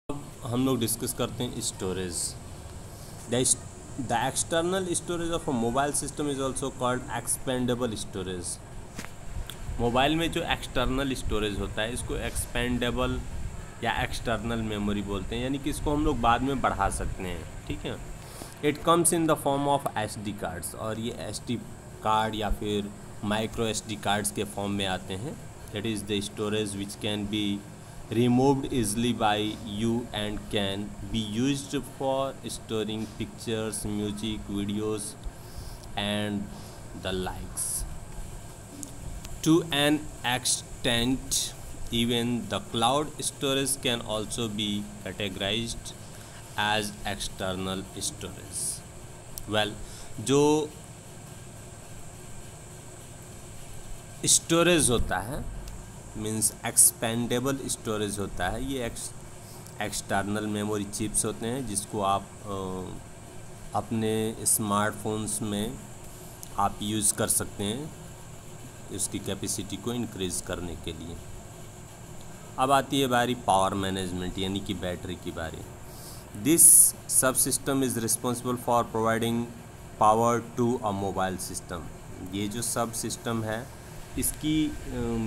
हम लोग डिस्कस करते हैं storage. The external storage of a mobile system is also called expendable storage. Mobile में जो एक्सटर्नल स्टोरेज होता है इसको एक्सपेंडेबल या एक्सटर्नल मेमोरी बोलते हैं, यानी कि इसको हम लोग बाद में बढ़ा सकते हैं। ठीक है, it comes in the form of SD cards, और ये SD कार्ड या फिर माइक्रो SD कार्ड्स के फॉर्म में आते हैं। That is the storage which can be removed easily by you and can be used for storing pictures, music, videos and the likes. To an extent, even the cloud storage can also be categorized as external storage. Well, जो storage होता है means expendable storage होता है, ये external memory chips होते हैं जिसको आप अपने स्मार्टफोन्स में आप यूज़ कर सकते हैं उसकी कैपेसिटी को इंक्रीज़ करने के लिए। अब आती है बारी पावर मैनेजमेंट यानी कि बैटरी की बारी। This subsystem is responsible for providing power to a mobile system. ये जो सब सिस्टम है इसकी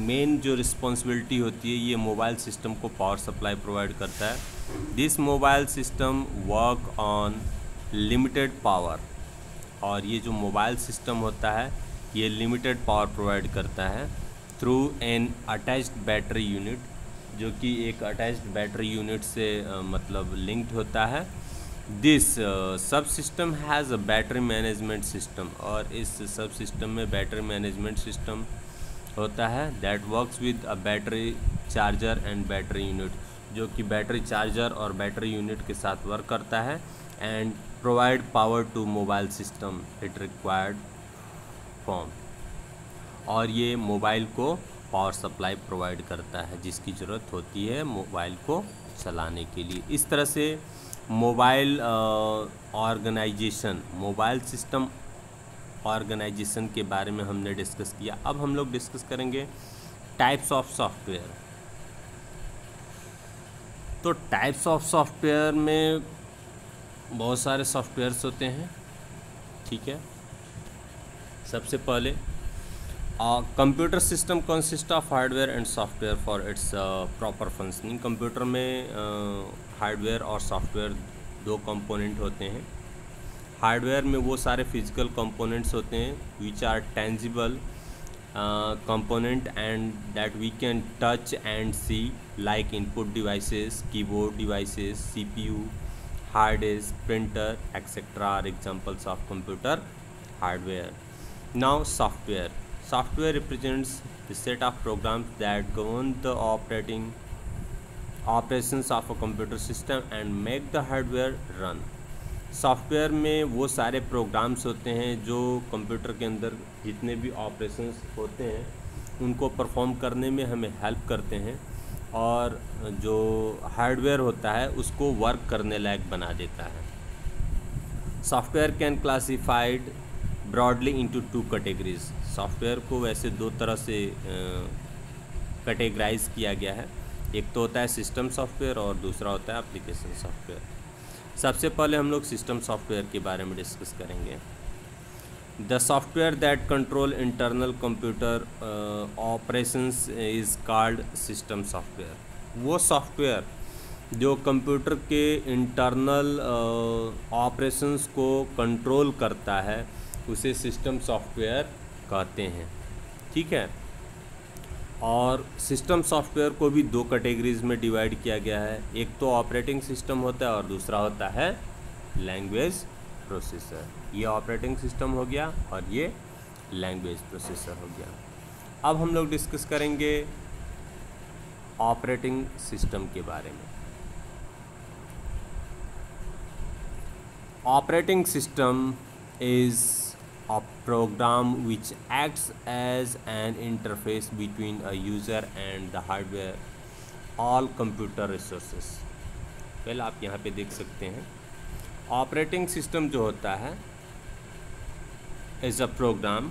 मेन जो रिस्पॉन्सिबिलिटी होती है ये मोबाइल सिस्टम को पावर सप्लाई प्रोवाइड करता है। This mobile system work on limited power, और ये जो मोबाइल सिस्टम होता है ये लिमिटेड पावर प्रोवाइड करता है through an attached battery unit, जो कि एक अटैच्ड बैटरी यूनिट से मतलब लिंक्ड होता है। दिस सब system has a battery management system, और इस सब सिस्टम में बैटरी मैनेजमेंट सिस्टम होता है that works with a battery charger and battery unit, जो कि बैटरी चार्जर और बैटरी यूनिट के साथ वर्क करता है and provide power to mobile system it required form, और ये मोबाइल को पावर सप्लाई प्रोवाइड करता है जिसकी ज़रूरत होती है मोबाइल को चलाने के लिए। इस तरह से mobile organisation, mobile system organisation के बारे में हमने डिस्कस किया। अब हम लोग डिस्कस करेंगे टाइप्स ऑफ सॉफ्टवेयर। तो टाइप्स ऑफ सॉफ्टवेयर में बहुत सारे सॉफ्टवेयर्स होते हैं। ठीक है, सबसे पहले computer system consist of hardware and software for its proper functioning. Computer में हार्डवेयर और सॉफ्टवेयर दो कंपोनेंट होते हैं। हार्डवेयर में वो सारे फिजिकल कंपोनेंट्स होते हैं which are tangible component and that we can touch and see, like input devices, keyboard devices, CPU, hard disk, printer etcetera are examples of computer hardware. Now software represents the set of programs that govern the operations of a computer system and make the hardware run. Software में वो सारे programmes होते हैं जो computer के अंदर जितने भी ऑपरेशंस होते हैं उनको परफॉर्म करने में हमें हेल्प करते हैं, और जो हार्डवेयर होता है उसको वर्क करने लायक बना देता है। Software can classified broadly into two categories. Software को वैसे दो तरह से कैटेगराइज किया गया है, एक तो होता है सिस्टम सॉफ्टवेयर और दूसरा होता है एप्लीकेशन सॉफ्टवेयर। सबसे पहले हम लोग सिस्टम सॉफ्टवेयर के बारे में डिस्कस करेंगे। The software that control internal computer operations is called system software. वो सॉफ्टवेयर जो कंप्यूटर के इंटरनल ऑपरेशंस को कंट्रोल करता है उसे सिस्टम सॉफ्टवेयर कहते हैं। ठीक है, और सिस्टम सॉफ्टवेयर को भी दो कैटेगरीज में डिवाइड किया गया है, एक तो ऑपरेटिंग सिस्टम होता है और दूसरा होता है लैंग्वेज प्रोसेसर। ये ऑपरेटिंग सिस्टम हो गया और ये लैंग्वेज प्रोसेसर हो गया। अब हम लोग डिस्कस करेंगे ऑपरेटिंग सिस्टम के बारे में। Operating system is a program which acts as an interface between a user and the hardware, all computer resources। पहले आप यहाँ पे देख सकते हैं ऑपरेटिंग सिस्टम जो होता है is a program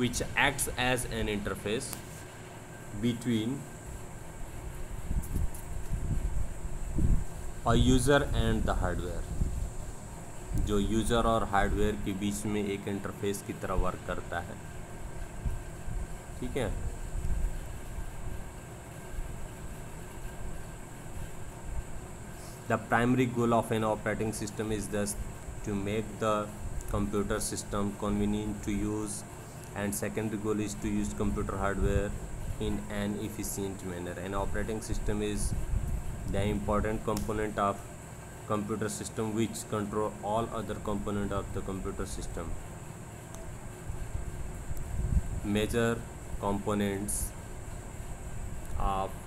which acts as an interface between और यूज़र एंड द हार्डवेयर, जो यूज़र और हार्डवेयर के बीच में एक इंटरफेस की तरह वर्क करता है। ठीक है, the primary goal of an operating system is thus to make the computer system convenient to use, and secondary goal is to use computer hardware in an efficient manner. An operating system is the important component of computer system which control all other component of the computer system. Major components of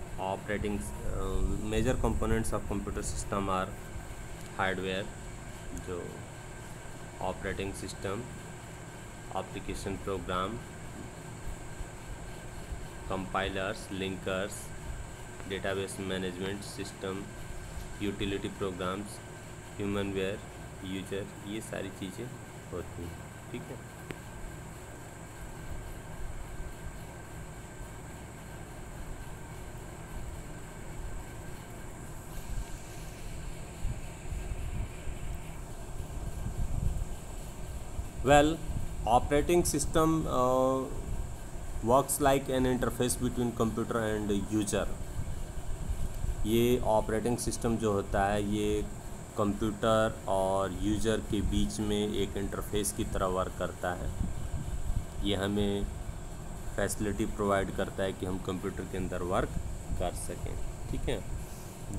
major components of computer system are hardware, जो operating system, application program, compilers, linkers, database management system, utility programs, humanware, user, ये सारी चीज़ें होती हैं। ठीक है, well, operating system works like an interface between computer and user. ये operating system जो होता है ये कंप्यूटर और यूज़र के बीच में एक इंटरफेस की तरह वर्क करता है। ये हमें फैसिलिटी प्रोवाइड करता है कि हम कंप्यूटर के अंदर वर्क कर सकें। ठीक है,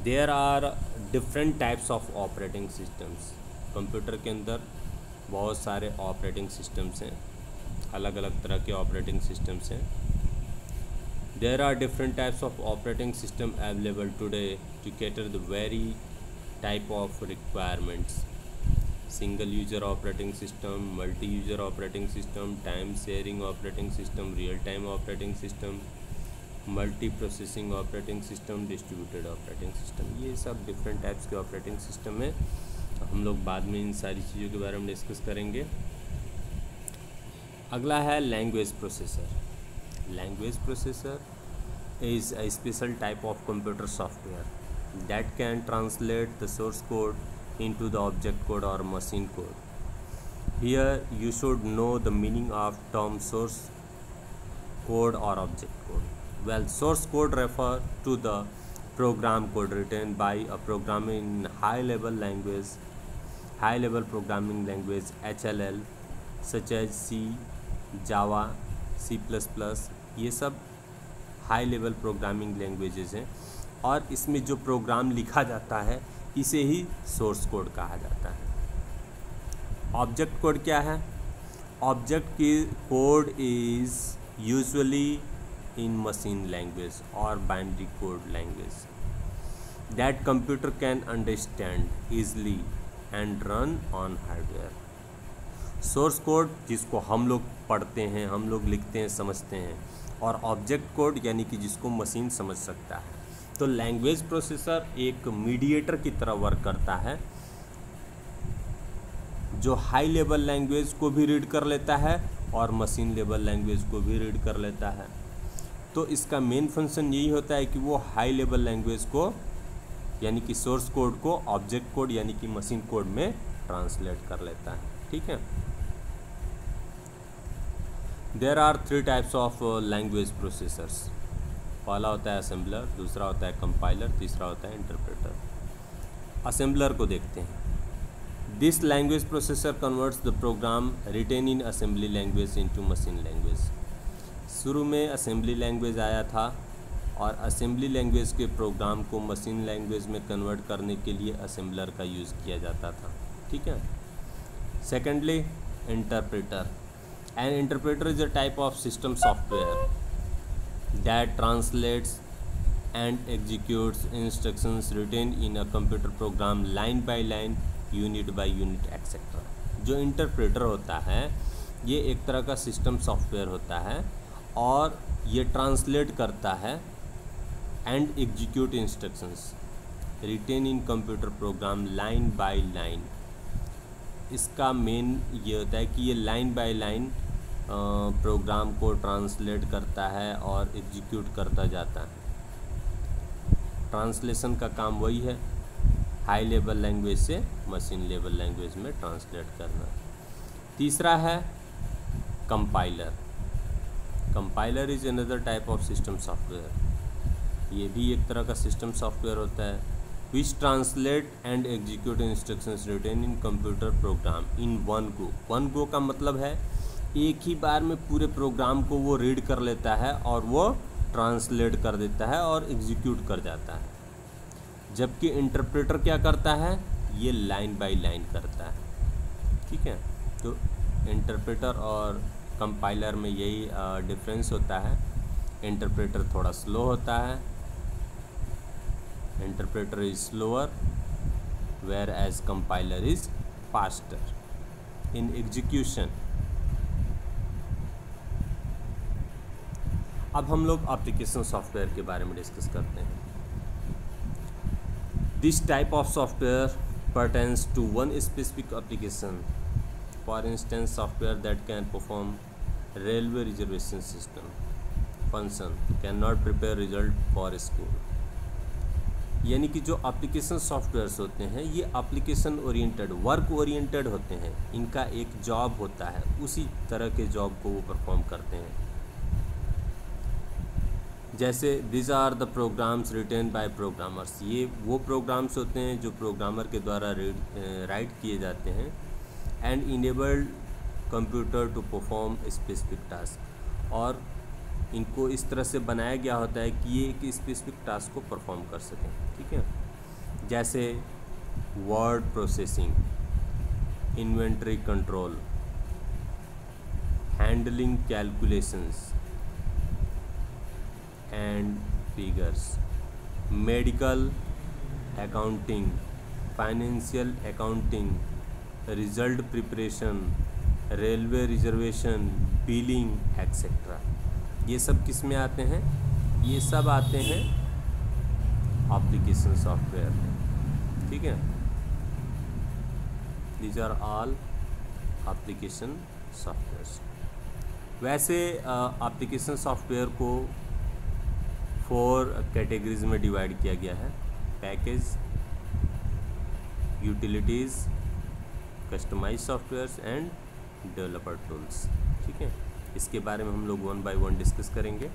there are different types of operating systems. Computer के अंदर बहुत सारे ऑपरेटिंग सिस्टम्स हैं, अलग अलग तरह के ऑपरेटिंग सिस्टम्स हैं। There are different types of operating system available today to cater the very type of requirements. Single user operating system, multi user operating system, time sharing operating system, real time operating system, multi processing operating system, distributed operating system, ये सब different types के operating system है। हम लोग बाद में इन सारी चीज़ों के बारे में डिस्कस करेंगे। अगला है language processor. Language processor is a special type of computer software that can translate the source code into the object code और machine code. Here you should know the meaning of term source code और object code. Well, source code refer to the program code written by a programmer in high level programming language HLL such as C, Java, C++। ये सब high level programming languages हैं और इसमें जो programme लिखा जाता है इसे ही सोर्स कोड कहा जाता है। ऑब्जेक्ट कोड क्या है? ऑब्जेक्ट की code is usually in machine language or binary code language that computer can understand easily and run on hardware. Source code जिसको हम लोग पढ़ते हैं, हम लोग लिखते हैं, समझते हैं, और ऑब्जेक्ट कोड यानी कि जिसको मशीन समझ सकता है। तो लैंग्वेज प्रोसेसर एक मीडिएटर की तरह वर्क करता है जो हाई लेवल लैंग्वेज को भी रीड कर लेता है और मशीन लेवल लैंग्वेज को भी रीड कर लेता है। तो इसका मेन फंक्शन यही होता है कि वो हाई लेवल लैंग्वेज को यानी कि सोर्स कोड को ऑब्जेक्ट कोड यानी कि मशीन कोड में ट्रांसलेट कर लेता है। ठीक है, there are 3 types of language processors. पहला होता है असेंबलर, दूसरा होता है कंपाइलर, तीसरा होता है इंटरप्रेटर। असेंबलर को देखते हैं। This language processor converts the program written in assembly language into machine language. शुरू में असेंबली लैंग्वेज आया था और असेंबली लैंग्वेज के प्रोग्राम को मशीन लैंग्वेज में कन्वर्ट करने के लिए असेंबलर का यूज़ किया जाता था। ठीक है, secondly interpreter. An interpreter is a type of system software that translates and executes instructions written in a computer program line by line, unit by unit etcetera. जो इंटरप्रेटर होता है ये एक तरह का सिस्टम सॉफ्टवेयर होता है और ये ट्रांसलेट करता है and execute instructions written in computer program line by line. इसका मेन ये होता है कि ये लाइन बाय लाइन प्रोग्राम को ट्रांसलेट करता है और एग्जीक्यूट करता जाता है। ट्रांसलेशन का काम वही है। हाई लेवल लैंग्वेज से मशीन लेवल लैंग्वेज में ट्रांसलेट करना। तीसरा है compiler. Compiler is another type of system software. ये भी एक तरह का सिस्टम सॉफ्टवेयर होता है। Which translate and execute instructions written in computer program in one go. One go का मतलब है एक ही बार में पूरे प्रोग्राम को वो रीड कर लेता है और वो ट्रांसलेट कर देता है और एग्जीक्यूट कर जाता है। जबकि इंटरप्रेटर क्या करता है, ये लाइन बाय लाइन करता है। ठीक है, तो इंटरप्रेटर और कंपाइलर में यही डिफरेंस होता है। इंटरप्रेटर थोड़ा स्लो होता है, interpreter is slower whereas compiler is faster in execution. अब हम लोग एप्लीकेशन सॉफ्टवेयर के बारे में डिस्कस करते हैं। This type of software pertains to one specific application. For instance, software that can perform railway reservation system function cannot prepare result for school. यानी कि जो एप्लीकेशन सॉफ्टवेयर्स होते हैं ये एप्लीकेशन ओरिएंटेड, वर्क ओरिएंटेड होते हैं। इनका एक जॉब होता है, उसी तरह के जॉब को वो परफॉर्म करते हैं। जैसे this are the programs written by programmers. ये वो प्रोग्राम्स होते हैं जो प्रोग्रामर के द्वारा राइट किए जाते हैं। And enabled computer to perform specific task. और इनको इस तरह से बनाया गया होता है कि ये एक स्पेसिफिक टास्क को परफॉर्म कर सकें। ठीक है, जैसे word processing, inventory control, handling calculations and figures, medical accounting, financial accounting, result preparation, railway reservation, billing etcetera. ये सब किस में आते हैं? ये सब आते हैं एप्लीकेशन सॉफ्टवेयर में। ठीक है, these are all application softwares. वैसे एप्लीकेशन सॉफ्टवेयर को 4 कैटेगरीज में डिवाइड किया गया है: package, utilities, customise softwares and developer tools. ठीक है, इसके बारे में हम लोग 1 by 1 डिस्कस करेंगे।